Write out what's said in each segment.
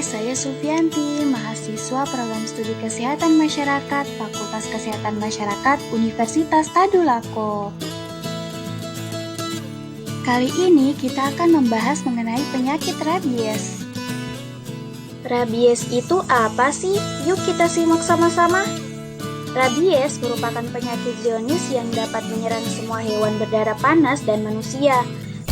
saya Sufianti, mahasiswa Program Studi Kesehatan Masyarakat, Fakultas Kesehatan Masyarakat, Universitas Tadulako. Kali ini kita akan membahas mengenai penyakit rabies. Rabies itu apa sih? Yuk kita simak sama-sama. Rabies merupakan penyakit zoonosis yang dapat menyerang semua hewan berdarah panas dan manusia.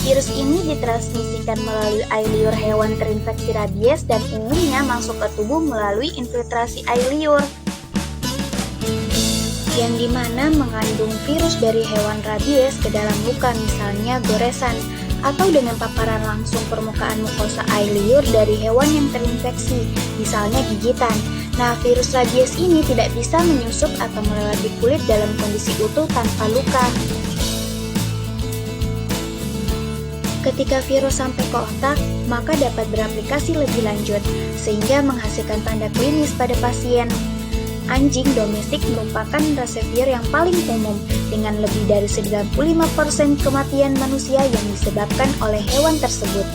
Virus ini ditransmisikan melalui air liur hewan terinfeksi rabies dan umumnya masuk ke tubuh melalui infiltrasi air liur, yang dimana mengandung virus dari hewan rabies ke dalam luka, misalnya goresan, atau dengan paparan langsung permukaan mukosa air liur dari hewan yang terinfeksi, misalnya gigitan. Nah, virus rabies ini tidak bisa menyusup atau melewati kulit dalam kondisi utuh tanpa luka. Ketika virus sampai ke otak, maka dapat beraplikasi lebih lanjut, sehingga menghasilkan tanda klinis pada pasien. Anjing domestik merupakan reservoir yang paling umum, dengan lebih dari 95% kematian manusia yang disebabkan oleh hewan tersebut.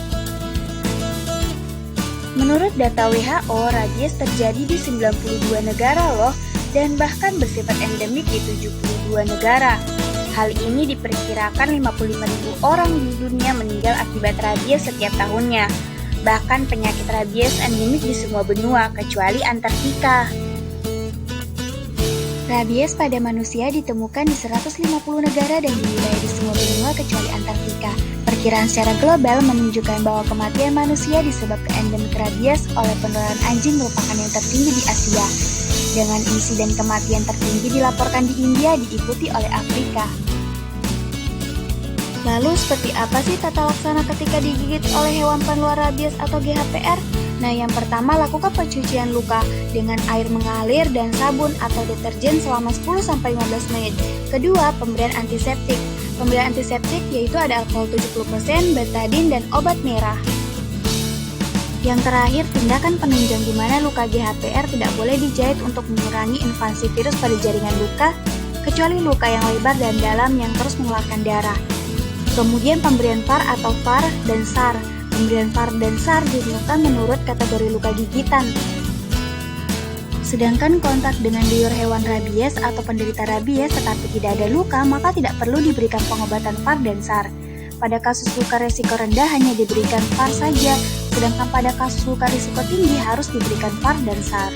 Menurut data WHO, rabies terjadi di 92 negara loh, dan bahkan bersifat endemik di 72 negara. Hal ini diperkirakan 55.000 orang di dunia meninggal akibat rabies setiap tahunnya. Bahkan penyakit rabies endemik di semua benua, kecuali Antartika. Rabies pada manusia ditemukan di 150 negara dan di wilayah di semua benua kecuali Antartika. Perkiraan secara global menunjukkan bahwa kematian manusia disebabkan endemik rabies oleh penularan anjing merupakan yang tertinggi di Asia. Dengan insiden kematian tertinggi dilaporkan di India, diikuti oleh Afrika. Lalu seperti apa sih tata laksana ketika digigit oleh hewan penular rabies atau GHPR? Nah, yang pertama, lakukan pencucian luka dengan air mengalir dan sabun atau deterjen selama 10-15 menit. Kedua, pemberian antiseptik. Pemberian antiseptik yaitu ada alkohol 70%, betadin, dan obat merah. Yang terakhir, tindakan penunjang di mana luka GHPR tidak boleh dijahit untuk mengurangi invasi virus pada jaringan luka, kecuali luka yang lebar dan dalam yang terus mengeluarkan darah. Kemudian pemberian VAR atau VAR dan SAR. Pemberian VAR dan SAR dilakukan menurut kategori luka gigitan. Sedangkan kontak dengan liur hewan rabies atau penderita rabies tetapi tidak ada luka, maka tidak perlu diberikan pengobatan VAR dan SAR. Pada kasus luka risiko rendah hanya diberikan VAR saja, sedangkan pada kasus luka risiko tinggi harus diberikan VAR dan SAR.